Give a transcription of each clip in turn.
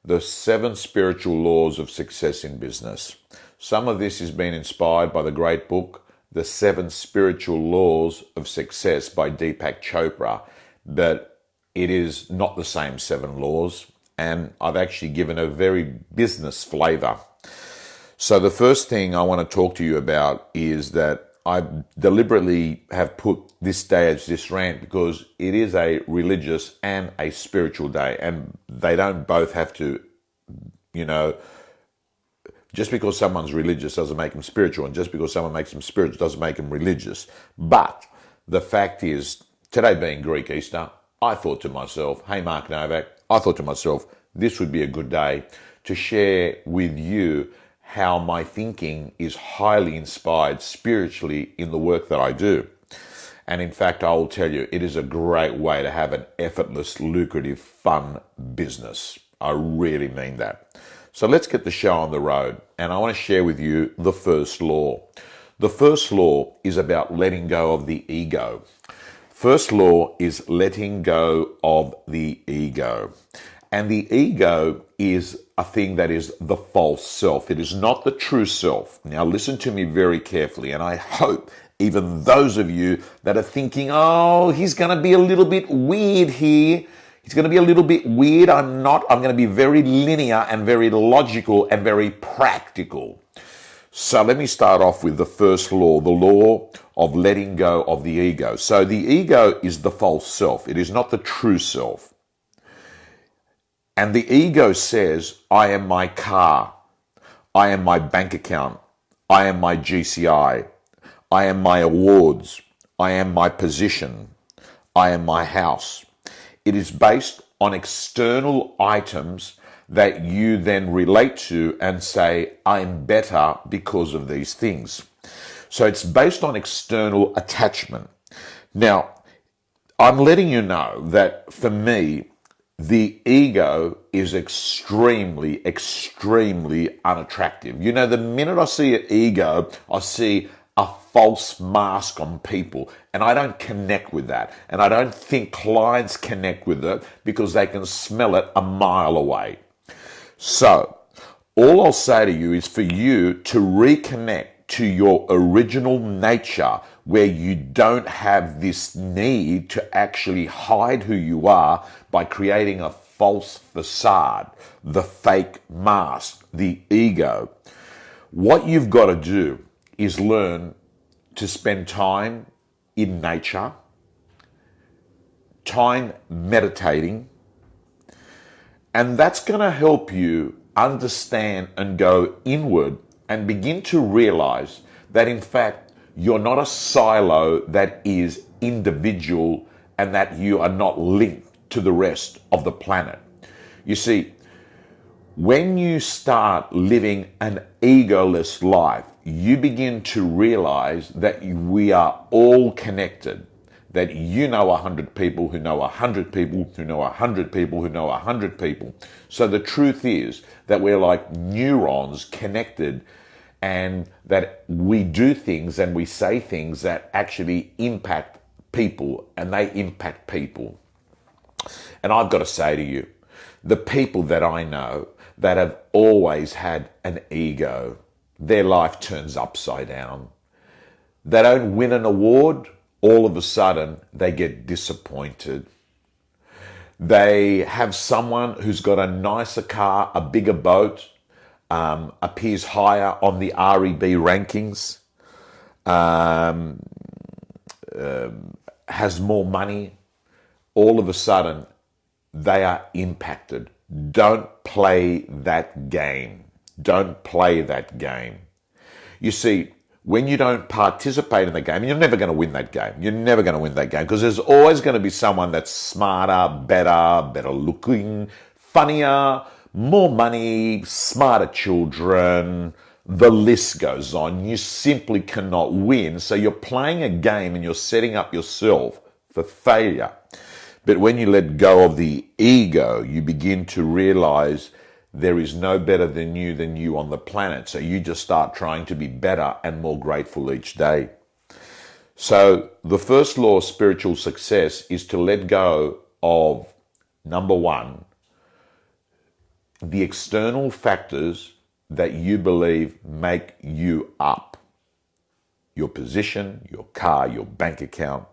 the 7 spiritual laws of success in business. Some of this has been inspired by the great book, The 7 Spiritual Laws of Success by Deepak Chopra, but it is not the same 7 laws, and I've actually given a very business flavor. So the first thing I want to talk to you about is that I deliberately have put this day as this rant because it is a religious and a spiritual day, and they don't both have to, just because someone's religious doesn't make them spiritual, and just because someone makes them spiritual doesn't make them religious. But the fact is, today being Greek Easter, I thought to myself, hey Mark Novak, this would be a good day to share with you how my thinking is highly inspired spiritually in the work that I do. And in fact, I will tell you, it is a great way to have an effortless, lucrative, fun business. I really mean that. So let's get the show on the road. And I want to share with you the first law. The first law is about letting go of the ego. First law is letting go of the ego. And the ego is a thing that is the false self. It is not the true self. Now listen to me very carefully, and I hope even those of you that are thinking, oh, he's going to be a little bit weird here. He's going to be a little bit weird. I'm not. I'm going to be very linear and very logical and very practical. So let me start off with the first law, the law of letting go of the ego. So the ego is the false self. It is not the true self. And the ego says, I am my car, I am my bank account, I am my GCI, I am my awards, I am my position, I am my house. It is based on external items that you then relate to and say, I'm better because of these things. So it's based on external attachment. Now, I'm letting you know that for me, the ego is extremely, extremely unattractive. The minute I see an ego, I see a false mask on people, and I don't connect with that. And I don't think clients connect with it because they can smell it a mile away. So, all I'll say to you is for you to reconnect to your original nature, where you don't have this need to actually hide who you are by creating a false facade, the fake mask, the ego. What you've got to do is learn to spend time in nature, time meditating, and that's going to help you understand and go inward and begin to realize that in fact you're not a silo that is individual and that you are not linked to the rest of the planet. You see, when you start living an egoless life, you begin to realize that we are all connected, that you know 100 people who know 100 people who know 100 people who know 100 people. So the truth is that we're like neurons connected, and that we do things and we say things that actually impact people, and they impact people. And I've got to say to you, the people that I know that have always had an ego, their life turns upside down. They don't win an award, all of a sudden they get disappointed. They have someone who's got a nicer car, a bigger boat, appears higher on the REB rankings, has more money. All of a sudden they are impacted. Don't play that game. Don't play that game. You see, when you don't participate in the game, you're never going to win that game. You're never going to win that game because there's always going to be someone that's smarter, better looking, funnier, more money, smarter children. The list goes on. You simply cannot win. So you're playing a game and you're setting up yourself for failure. But when you let go of the ego, you begin to realize there is no better than you on the planet. So you just start trying to be better and more grateful each day. So the first law of spiritual success is to let go of, number one, the external factors that you believe make you up. Your position, your car, your bank account,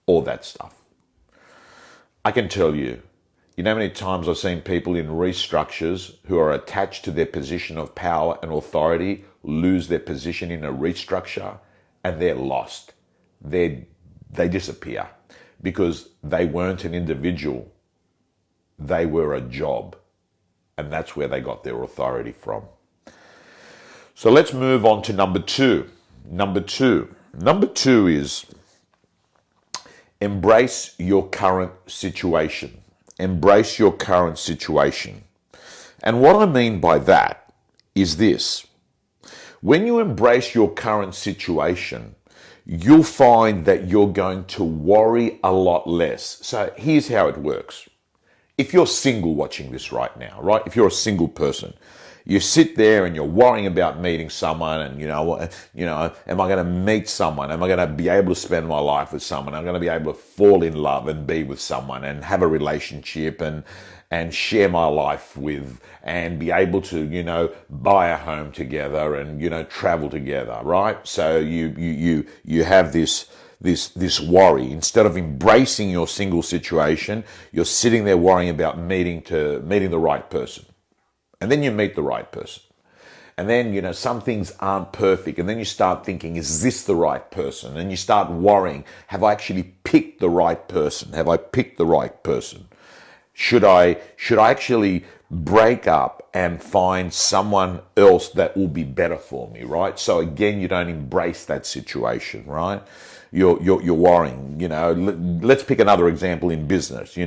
all that stuff. I can tell you, you know how many times I've seen people in restructures who are attached to their position of power and authority lose their position in a restructure and they're lost. They disappear because they weren't an individual. They were a job. And that's where they got their authority from. So let's move on to number two. Number two is embrace your current situation. Embrace your current situation. And what I mean by that is this. When you embrace your current situation, you'll find that you're going to worry a lot less. So here's how it works. If you're single watching this right now, right? If you're a single person, you sit there and you're worrying about meeting someone and, am I going to meet someone? Am I going to be able to spend my life with someone? Am I going to be able to fall in love and be with someone and have a relationship and share my life with and be able to, buy a home together and, travel together, right? So you have this worry. Instead of embracing your single situation, you're sitting there worrying about meeting the right person. And then you meet the right person. And then, some things aren't perfect. And then you start thinking, is this the right person? And you start worrying, have I actually picked the right person? Have I picked the right person? Should I actually break up and find someone else that will be better for me, right? So again, you don't embrace that situation, right? You're worrying, let's pick another example in business,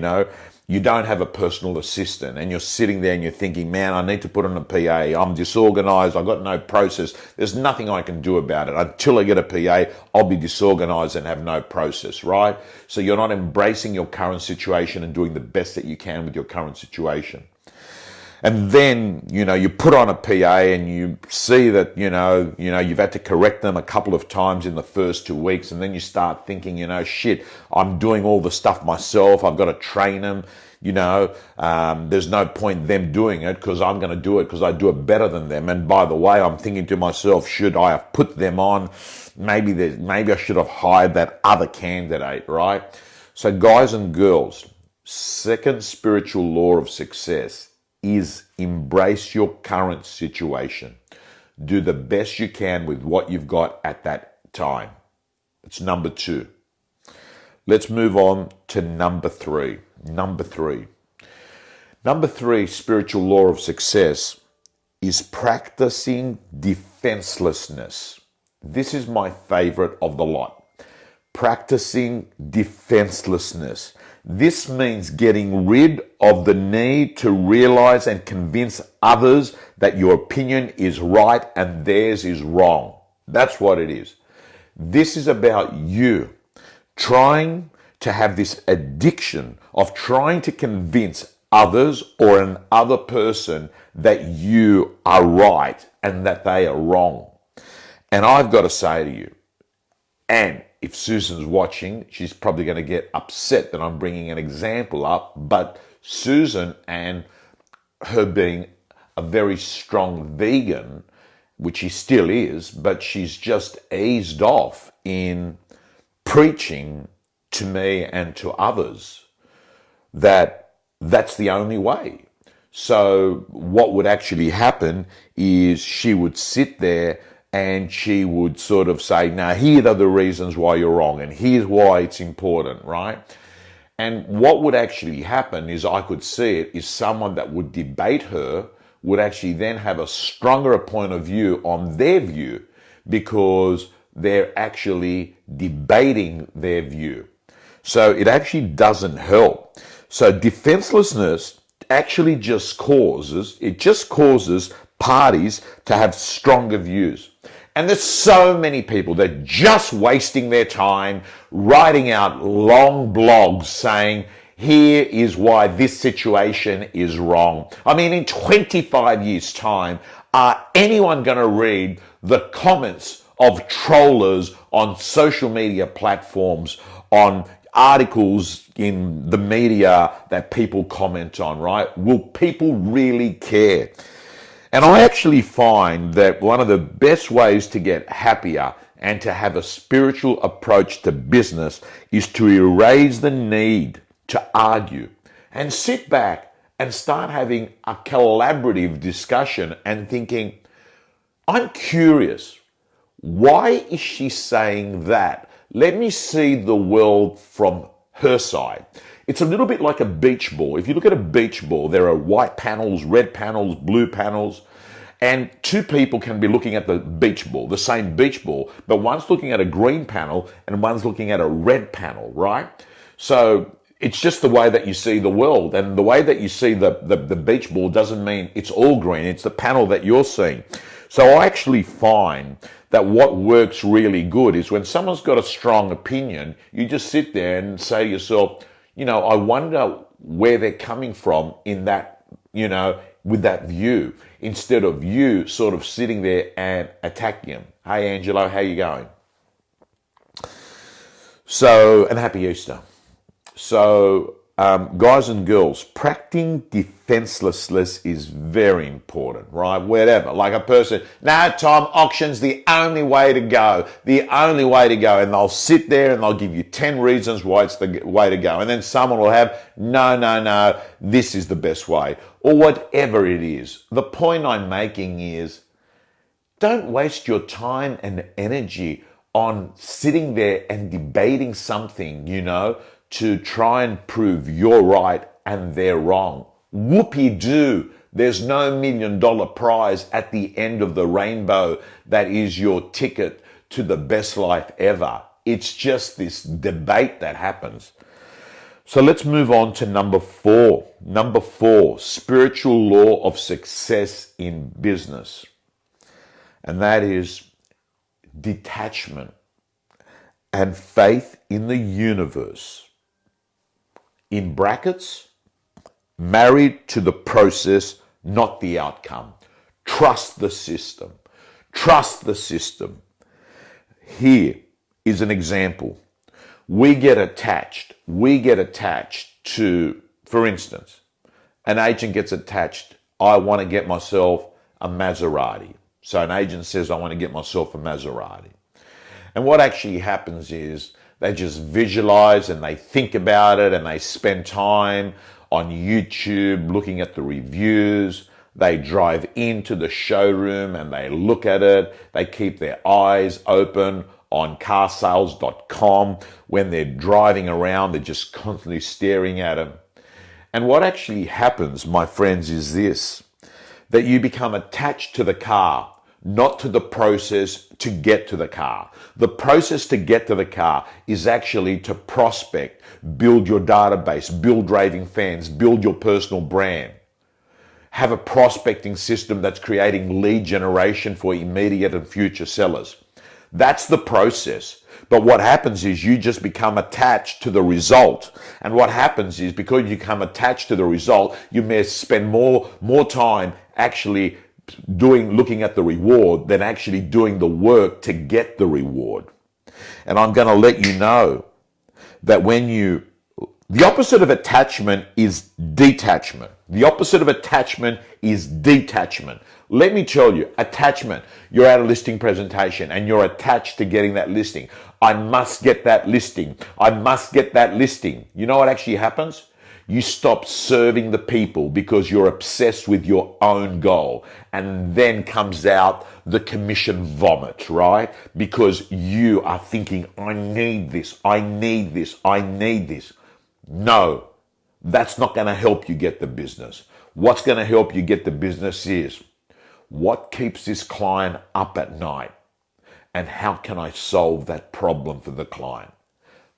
you don't have a personal assistant and you're sitting there and you're thinking, man, I need to put on a PA. I'm disorganized. I've got no process. There's nothing I can do about it. Until I get a PA, I'll be disorganized and have no process, right? So you're not embracing your current situation and doing the best that you can with your current situation. And then, you put on a PA and you see that, you've had to correct them a couple of times in the first 2 weeks. And then you start thinking, shit, I'm doing all the stuff myself. I've got to train them. There's no point them doing it because I'm going to do it because I do it better than them. And by the way, I'm thinking to myself, should I have put them on? Maybe I should have hired that other candidate, right? So guys and girls, second spiritual law of success is embrace your current situation. Do the best you can with what you've got at that time. It's number two. Let's move on to number three. Number three, spiritual law of success is practicing defenselessness. This is my favorite of the lot. Practicing defenselessness. This means getting rid of the need to realize and convince others that your opinion is right and theirs is wrong. That's what it is. This is about you trying to have this addiction of trying to convince others or an other person that you are right and that they are wrong. And I've got to say to you, and if Susan's watching, she's probably going to get upset that I'm bringing an example up, but Susan and her being a very strong vegan, which she still is, but she's just eased off in preaching to me and to others that that's the only way. So what would actually happen is she would sit there and she would sort of say, now, here are the reasons why you're wrong, and here's why it's important, right? And what would actually happen is I could see it is someone that would debate her would actually then have a stronger point of view on their view because they're actually debating their view. So it actually doesn't help. So defenselessness actually just causes parties to have stronger views. And there's so many people that are just wasting their time writing out long blogs saying, here is why this situation is wrong. I mean, in 25 years' time, are anyone going to read the comments of trollers on social media platforms, on articles in the media that people comment on, right? Will people really care? And I actually find that one of the best ways to get happier and to have a spiritual approach to business is to erase the need to argue and sit back and start having a collaborative discussion and thinking, I'm curious, why is she saying that? Let me see the world from her side. It's a little bit like a beach ball. If you look at a beach ball, there are white panels, red panels, blue panels, and two people can be looking at the beach ball, the same beach ball, but one's looking at a green panel and one's looking at a red panel, right? So it's just the way that you see the world, and the way that you see the beach ball doesn't mean it's all green. It's the panel that you're seeing. So I actually find that what works really good is when someone's got a strong opinion, you just sit there and say to yourself, I wonder where they're coming from in that, with that view, instead of you sort of sitting there and attacking them. Hey, Angelo, how you going? So, and happy Easter. So, guys and girls, practicing defenselessness is very important, right? Whatever, like a person, no, Tom, auction's the only way to go, and they'll sit there and they'll give you 10 reasons why it's the way to go, and then someone will have, no, this is the best way, or whatever it is. The point I'm making is, don't waste your time and energy on sitting there and debating something, to try and prove you're right and they're wrong. Whoopie-doo. There's no $1 million prize at the end of the rainbow that is your ticket to the best life ever. It's just this debate that happens. So let's move on to number 4. Number 4, spiritual law of success in business. And that is detachment and faith in the universe. In brackets, married to the process, not the outcome. Trust the system. Trust the system. Here is an example. We get attached to, for instance, an agent gets attached, I want to get myself a Maserati. So an agent says, I want to get myself a Maserati. And what actually happens is they just visualize and they think about it and they spend time on YouTube looking at the reviews. They drive into the showroom and they look at it. They keep their eyes open on carsales.com. When they're driving around, they're just constantly staring at them. And what actually happens, my friends, is this, that you become attached to the car, not to the process to get to the car. The process to get to the car is actually to prospect, build your database, build raving fans, build your personal brand. Have a prospecting system that's creating lead generation for immediate and future sellers. That's the process. But what happens is you just become attached to the result. And what happens is because you become attached to the result, you may spend more time actually looking at the reward than actually doing the work to get the reward. And I'm going to let you know that the opposite of attachment is detachment. The opposite of attachment is detachment. Let me tell you, attachment, you're at a listing presentation and you're attached to getting that listing. I must get that listing. I must get that listing. You know what actually happens? You stop serving the people because you're obsessed with your own goal. And then comes out the commission vomit, right? Because you are thinking, I need this, I need this, I need this. No, that's not going to help you get the business. What's going to help you get the business is, what keeps this client up at night? And how can I solve that problem for the client?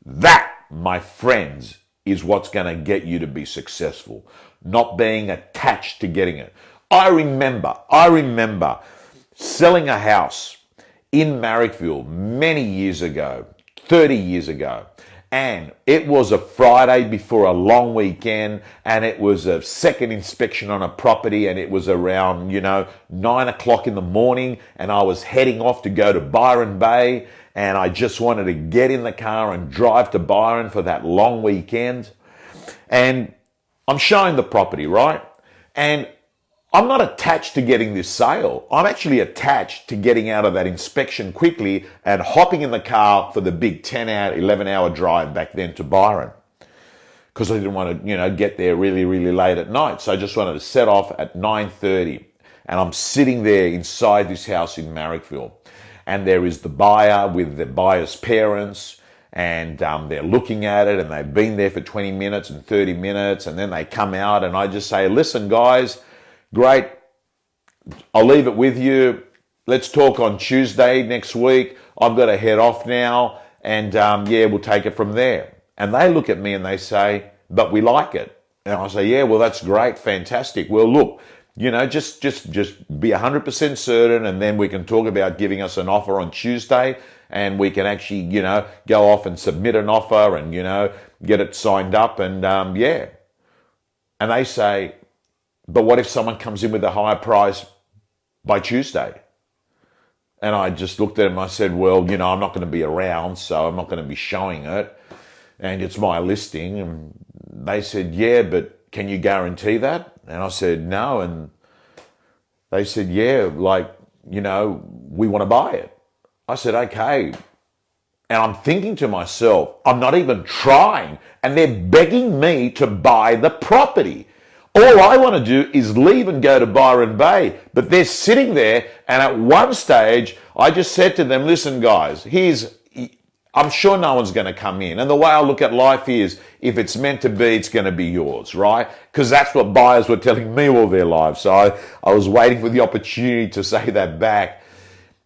That, my friends, is what's going to get you to be successful, not being attached to getting it. I remember selling a house in Marrickville many years ago, 30 years ago, And it was a Friday before a long weekend, and it was a second inspection on a property, and it was around, 9 o'clock in the morning, and I was heading off to go to Byron Bay, and I just wanted to get in the car and drive to Byron for that long weekend. And I'm showing the property, right? And I'm not attached to getting this sale. I'm actually attached to getting out of that inspection quickly and hopping in the car for the big 10-hour, 11-hour drive back then to Byron. Because I didn't want to, get there really, really late at night. So I just wanted to set off at 9:30. And I'm sitting there inside this house in Marrickville. And there is the buyer with the buyer's parents. And they're looking at it, and they've been there for 20 minutes and 30 minutes. And then they come out, and I just say, listen, guys, great, I'll leave it with you. Let's talk on Tuesday next week. I've got to head off now, and we'll take it from there. And they look at me and they say, but we like it. And I say, yeah, well, that's great, fantastic. Well, look, just be 100% certain, and then we can talk about giving us an offer on Tuesday, and we can actually, go off and submit an offer and, get it signed up, and And they say, but what if someone comes in with a higher price by Tuesday? And I just looked at him and I said, well, I'm not going to be around, so I'm not going to be showing it. And it's my listing. And they said, yeah, but can you guarantee that? And I said, no. And they said, yeah, we want to buy it. I said, okay. And I'm thinking to myself, I'm not even trying. And they're begging me to buy the property. All I want to do is leave and go to Byron Bay. But they're sitting there, and at one stage, I just said to them, listen, guys, I'm sure no one's going to come in. And the way I look at life is, if it's meant to be, it's going to be yours, right? Because that's what buyers were telling me all their lives. So I was waiting for the opportunity to say that back.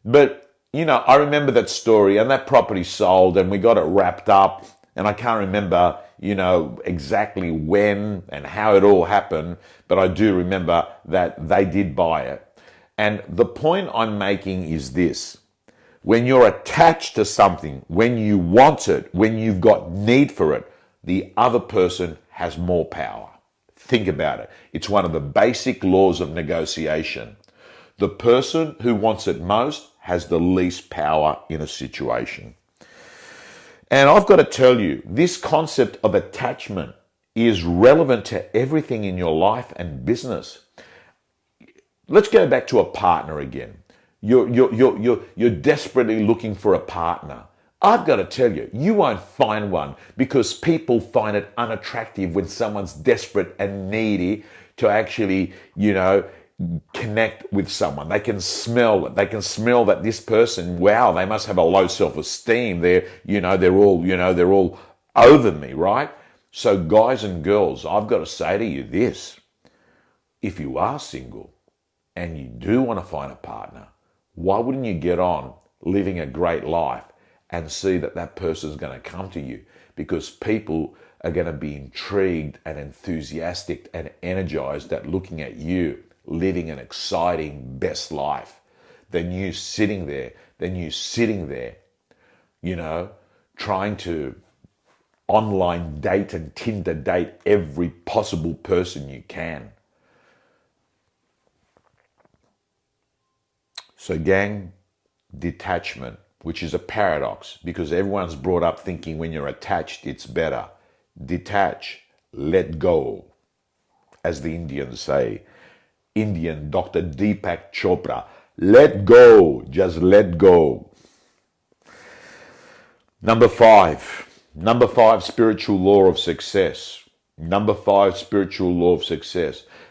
But, I remember that story, and that property sold, and we got it wrapped up. And I can't remember, exactly when and how it all happened, but I do remember that they did buy it. And the point I'm making is this. When you're attached to something, when you want it, when you've got need for it, the other person has more power. Think about it. It's one of the basic laws of negotiation. The person who wants it most has the least power in a situation. And I've got to tell you, this concept of attachment is relevant to everything in your life and business. Let's go back to a partner again. You're desperately looking for a partner. I've got to tell you, you won't find one, because people find it unattractive when someone's desperate and needy to actually, connect with someone. They can smell it. They can smell that this person, wow, they must have a low self-esteem. They're all over me, right? So guys and girls, I've got to say to you this. If you are single and you do want to find a partner, why wouldn't you get on living a great life and see that that person's going to come to you? Because people are going to be intrigued and enthusiastic and energized at looking at you living an exciting best life than you sitting there, trying to online date and Tinder date every possible person you can. So gang, detachment, which is a paradox, because everyone's brought up thinking when you're attached, it's better. Detach, let go, as the Indians say. Indian Dr. Deepak Chopra, let go, just let go. Number five, spiritual law of success.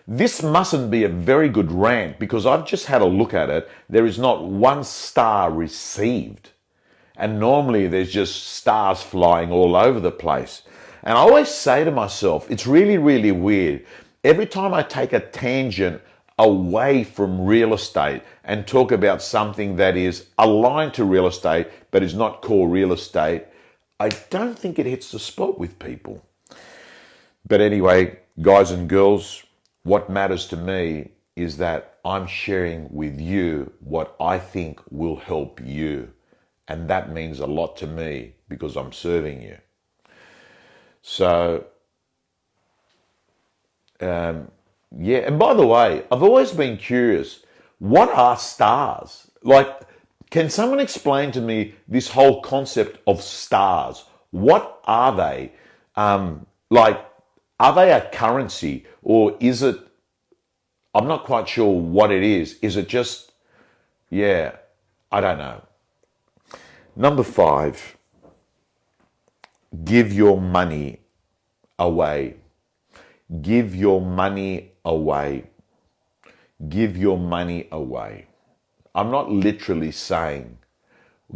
This mustn't be a very good rant, because I've just had a look at it. There is not one star received. And normally there's just stars flying all over the place. And I always say to myself, it's really, really weird. Every time I take a tangent away from real estate and talk about something that is aligned to real estate but is not core real estate, I don't think it hits the spot with people. But anyway, guys and girls, what matters to me is that I'm sharing with you what I think will help you. And that means a lot to me, because I'm serving you. So, yeah. And by the way, I've always been curious, what are stars? Like, can someone explain to me this whole concept of stars? What are they? Like, are they a currency, or is it, I'm not quite sure what it is. Is it just, yeah, I don't know. Number 5, give your money away. Give your money away. Give your money away. I'm not literally saying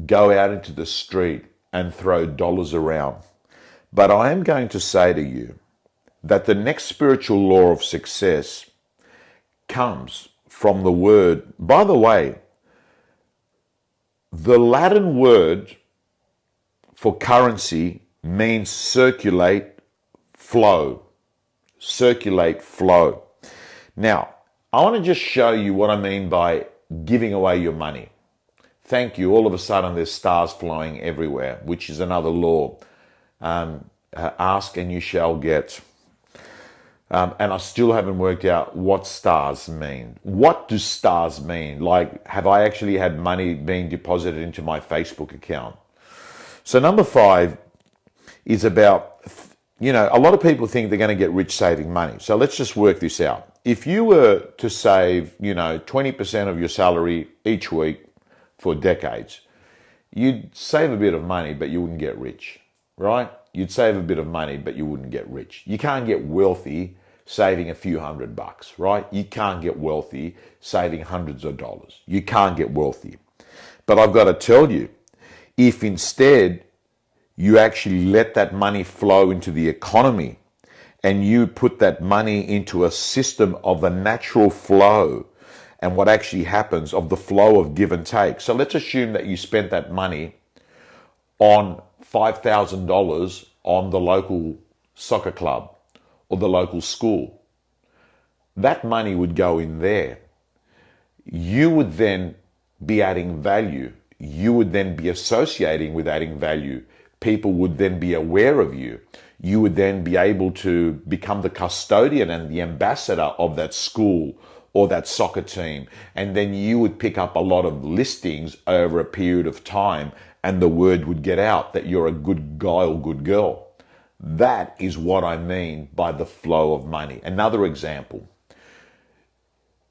go out into the street and throw dollars around. But I am going to say to you that the next spiritual law of success comes from the word. By the way, the Latin word for currency means circulate, flow. Circulate, flow. Now, I want to just show you what I mean by giving away your money. Thank you. All of a sudden, there's stars flowing everywhere, which is another law. Ask and you shall get. And I still haven't worked out what stars mean. What do stars mean? Like, have I actually had money being deposited into my Facebook account? So number 5 is about, a lot of people think they're going to get rich saving money. So let's just work this out. If you were to save, 20% of your salary each week for decades, you'd save a bit of money, but you wouldn't get rich, right? You'd save a bit of money, but you wouldn't get rich. You can't get wealthy saving a few $100, right? You can't get wealthy saving hundreds of dollars. You can't get wealthy. But I've got to tell you, if instead you actually let that money flow into the economy and you put that money into a system of a natural flow and what actually happens of the flow of give and take. So let's assume that you spent that money on $5,000 on the local soccer club or the local school. That money would go in there. You would then be adding value. You would then be associating with adding value. People would then be aware of you. You would then be able to become the custodian and the ambassador of that school or that soccer team. And then you would pick up a lot of listings over a period of time, and the word would get out that you're a good guy or good girl. That is what I mean by the flow of money. Another example.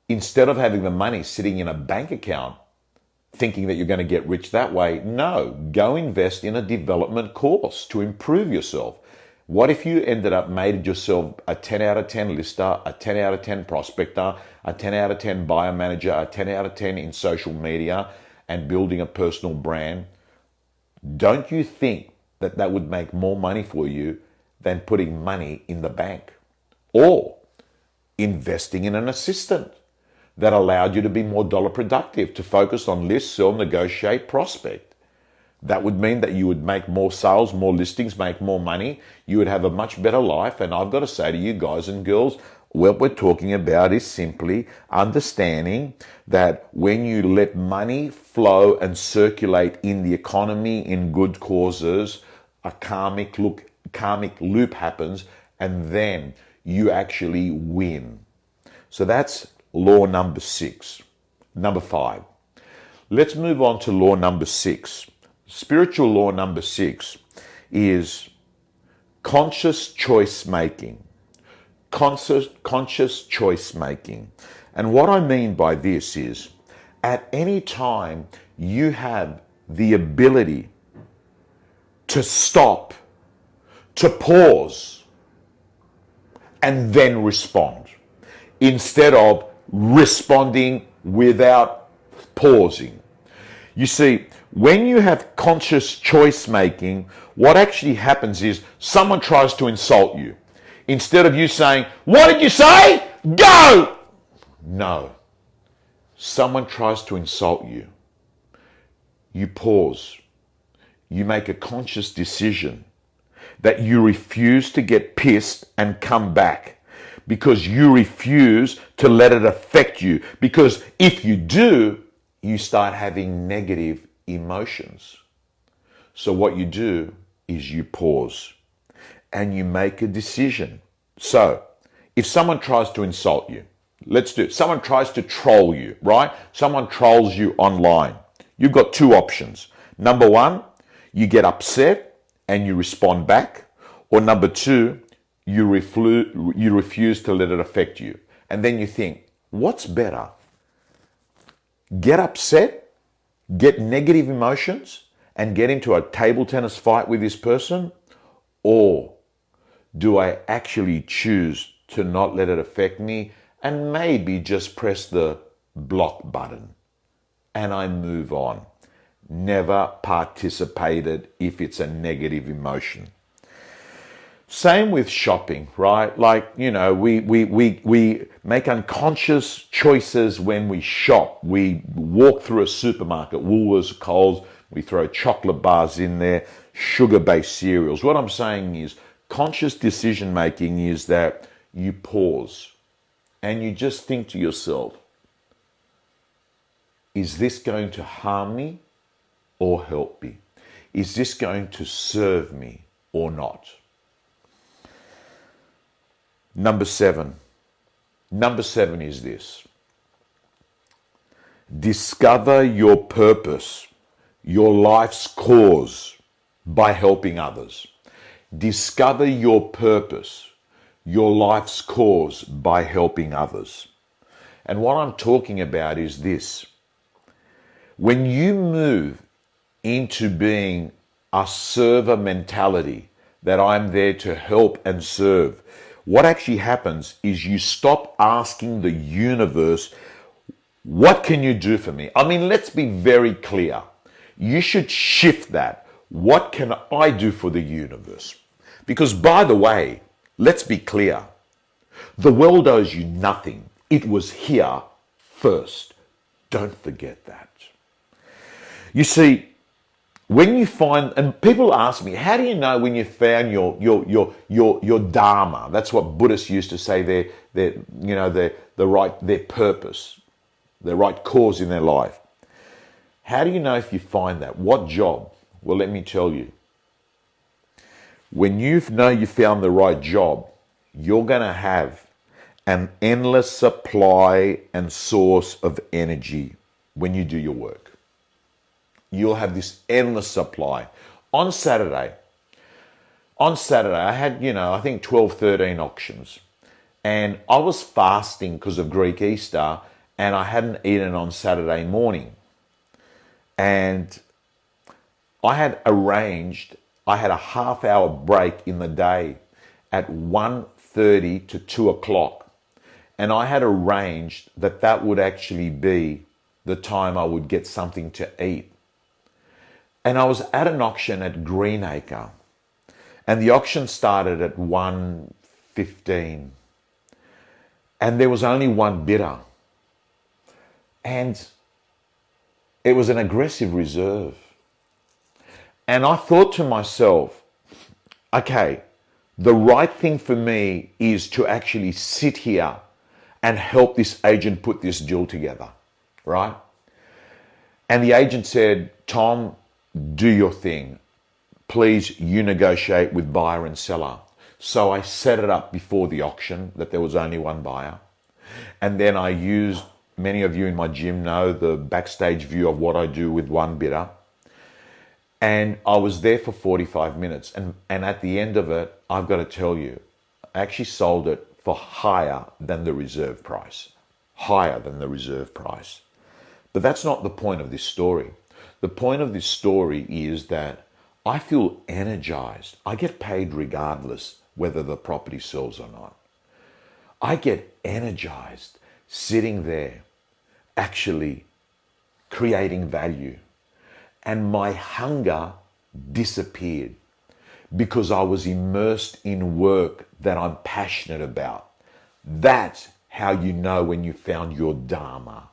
Instead of having the money sitting in a bank account, thinking that you're going to get rich that way, no, go invest in a development course to improve yourself. What if you ended up made yourself a 10 out of 10 lister, a 10 out of 10 prospector, a 10 out of 10 buyer manager, a 10 out of 10 in social media and building a personal brand? Don't you think that that would make more money for you than putting money in the bank or investing in an assistant that allowed you to be more dollar productive, to focus on list, sell, negotiate, prospect? That would mean that you would make more sales, more listings, make more money. You would have a much better life. And I've got to say to you guys and girls, what we're talking about is simply understanding that when you let money flow and circulate in the economy in good causes, a karmic loop happens, and then you actually win. So that's law number 6. Number 5. Let's move on to law number 6. Spiritual law number 6 is conscious choice making. Conscious choice making. And what I mean by this is, at any time you have the ability to stop, to pause, and then respond, instead of responding without pausing. You see, when you have conscious choice making, what actually happens is someone tries to insult you. Instead of you saying, "What did you say? Go!" No. Someone tries to insult you. You pause. You make a conscious decision that you refuse to get pissed and come back, because you refuse to let it affect you. Because if you do, you start having negative emotions. So what you do is you pause and you make a decision. So, if someone tries to insult you, let's do it. Someone tries to troll you, right? Someone trolls you online. You've got two options. Number one, you get upset and you respond back. Or number two, you refuse to let it affect you. And then you think, what's better? Get upset, get negative emotions, and get into a table tennis fight with this person? Or do I actually choose to not let it affect me and maybe just press the block button and I move on? Never participated if it's a negative emotion. Same with shopping, right? Like, you know, we make unconscious choices when we shop. We walk through a supermarket, Woolworths, Coles, we throw chocolate bars in there, sugar-based cereals. What I'm saying is conscious decision making is that you pause and you just think to yourself, is this going to harm me or help me? Is this going to serve me or not? Number seven is this. Discover your purpose, your life's cause by helping others. Discover your purpose, your life's cause by helping others. And what I'm talking about is this. When you move into being a server mentality, that I'm there to help and serve, what actually happens is you stop asking the universe, what can you do for me? I mean, let's be very clear. You should shift that. What can I do for the universe? Because, by the way, let's be clear. The world owes you nothing. It was here first. Don't forget that. You see, when you find, and people ask me, how do you know when you found your dharma? That's what Buddhists used to say, their purpose, their right cause in their life. How do you know if you find that? What job? Well, let me tell you. When you know you found the right job, you're going to have an endless supply and source of energy when you do your work. You'll have this endless supply. On Saturday, I had, I think 12, 13 auctions. And I was fasting because of Greek Easter, and I hadn't eaten on Saturday morning. And I had a half-hour break in the day at 1:30 to 2 o'clock. And I had arranged that would actually be the time I would get something to eat. And I was at an auction at Greenacre, and the auction started at 1:15, and there was only one bidder, and it was an aggressive reserve. And I thought to myself, okay, the right thing for me is to actually sit here and help this agent put this deal together, right? And the agent said, Tom, do your thing. Please, you negotiate with buyer and seller. So I set it up before the auction that there was only one buyer. And then I used, many of you in my gym know, the backstage view of what I do with one bidder. And I was there for 45 minutes. And at the end of it, I've got to tell you, I actually sold it for higher than the reserve price. Higher than the reserve price. But that's not the point of this story. The point of this story is that I feel energized. I get paid regardless whether the property sells or not. I get energized sitting there, actually creating value. And my hunger disappeared because I was immersed in work that I'm passionate about. That's how you know when you found your dharma.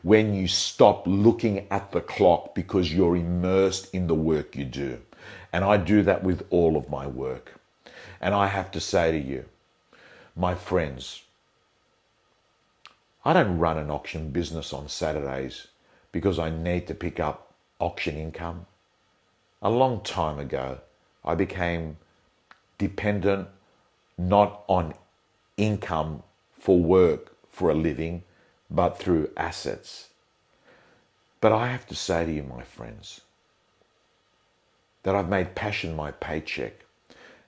When you stop looking at the clock because you're immersed in the work you do. And I do that with all of my work. And I have to say to you, my friends, I don't run an auction business on Saturdays because I need to pick up auction income. A long time ago, I became dependent not on income for work, for a living, but through assets. But I have to say to you, my friends, that I've made passion my paycheck.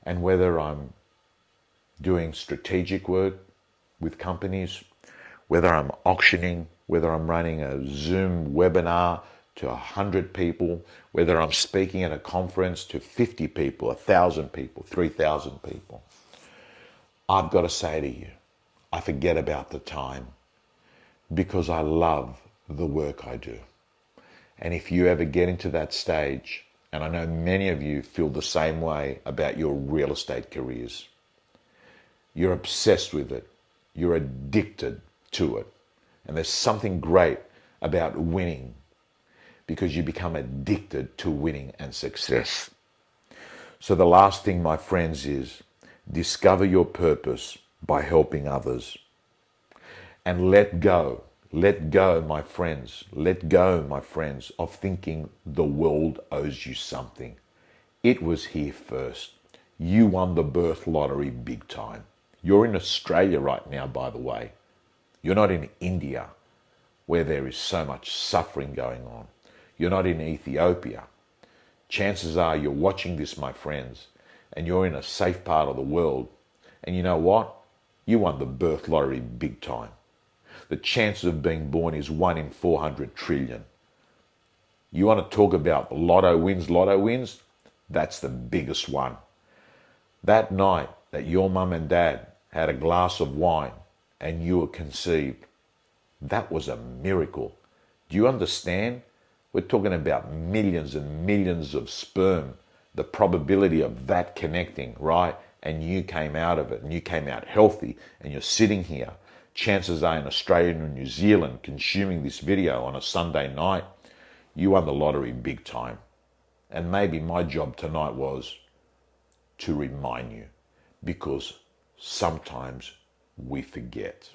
And whether I'm doing strategic work with companies, whether I'm auctioning, whether I'm running a Zoom webinar to 100 people, whether I'm speaking at a conference to 50 people, 1,000 people, 3,000 people, I've got to say to you, I forget about the time because I love the work I do. And if you ever get into that stage, and I know many of you feel the same way about your real estate careers, you're obsessed with it, you're addicted to it, and there's something great about winning because you become addicted to winning and success. So the last thing, my friends, is discover your purpose by helping others. And let go, my friends, let go, my friends, of thinking the world owes you something. It was here first. You won the birth lottery big time. You're in Australia right now, by the way. You're not in India, where there is so much suffering going on. You're not in Ethiopia. Chances are you're watching this, my friends, and you're in a safe part of the world. And you know what? You won the birth lottery big time. The chances of being born is 1 in 400 trillion. You want to talk about lotto wins? That's the biggest one. That night that your mum and dad had a glass of wine and you were conceived, that was a miracle. Do you understand? We're talking about millions and millions of sperm, the probability of that connecting, right? And you came out of it, and you came out healthy, and you're sitting here. Chances are in Australia and New Zealand consuming this video on a Sunday night, you won the lottery big time. And maybe my job tonight was to remind you, because sometimes we forget.